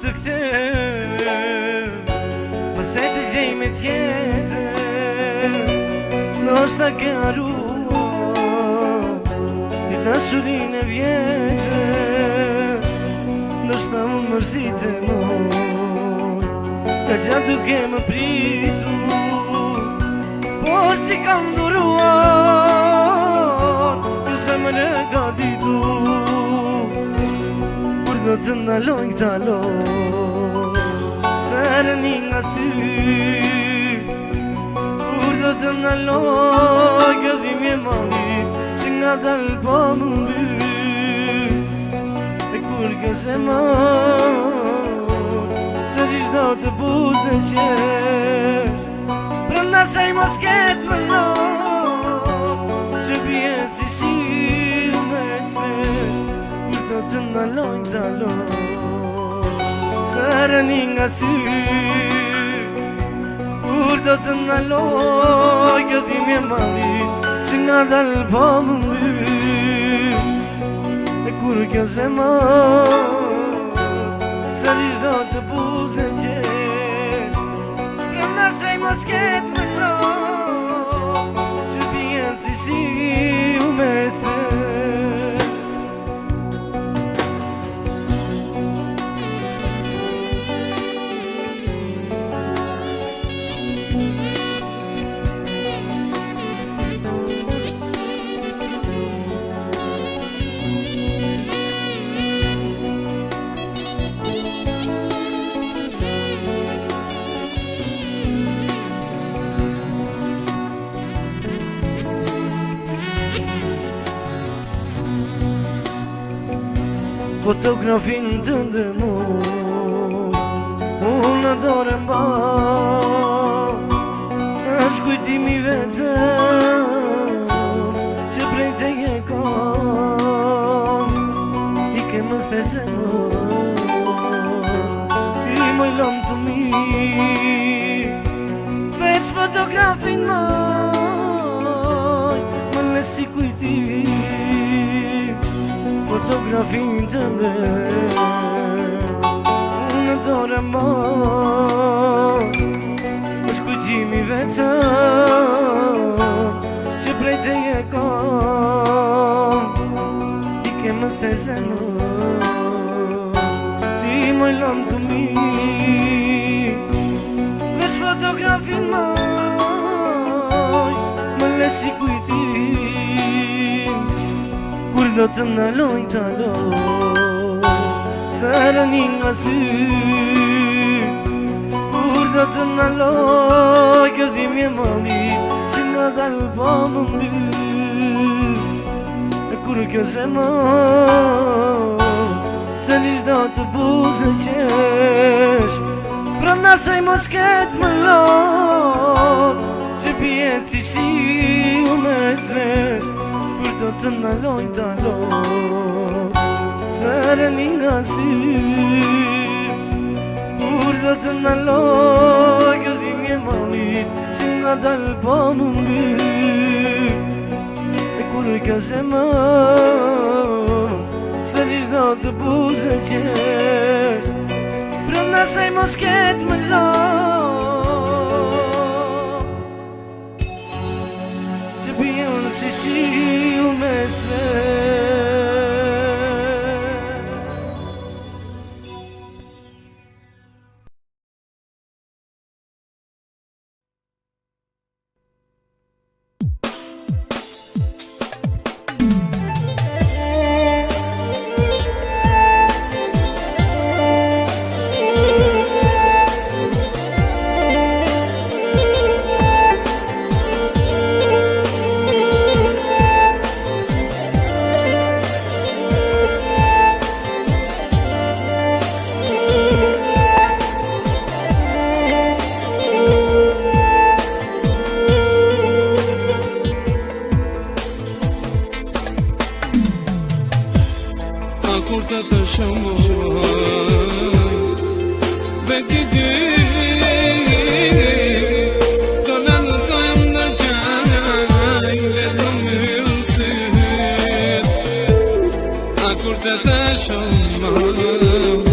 të kthej, përse të gjej me tjetër, ndoshta ke harruar ti dashurinë e vjetër, ndoshta më mërzite më, ka gjatë duke më pritur, por si kam duruar, të zemër e gatitur, kur do të ndalojnë këta lojë, sereni nga sy, kur do të ndalojnë gëdhimi e mali, që nga dalë po më mbyll, e kur kjo zemër, sërish do të buze qesh, pranda saj mos ketë më lojë, që bje si shiu me svesh, kur do të ndalojnë këta lojë, sereni nga sy, kur do të ndalojnë gëdhimi e mali, që nga dalë po më mbyll, e kur kjo zemër, sërish do të buze qesh, pranda saj mos ketë më lojë, që bje si shiu me svesh. Fotografin të ndërmu, unë në dore mba, është kujtimi vetëm, që prej te je kam, i ke më these më, ti më lëm të mi, veç fotografin maj, më lesi kujtim, fotografin të ndër, unë në dore mba, është kujtimi vetëm, që prej te je kam, i ke më these më, ti më lëm të mi, veç fotografin maj, më lesi kujtim, kur do të ndalojnë këta lojë, sereni nga sy, kur do të ndalojnë gëdhimi e mali, që nga dalë po më mbyll, e kur kjo zemër, sërish do të buze qesh, pranda saj mos ketë më lojë, që bje si shiu me svesh, kur do të ndalojnë këta lojë, sereni nga sy, kur do të ndalojnë gëdhimi e mali, që nga dalë po më mbyll, e kur kjo zemër, sërish do të buze qesh, pranda saj mos ketë më lojë, që bje si shiu me svesh. kur të të shëmoj Beti dy Do në në dojmë në qaj Dhe do mërë syt A kur të të shëmoj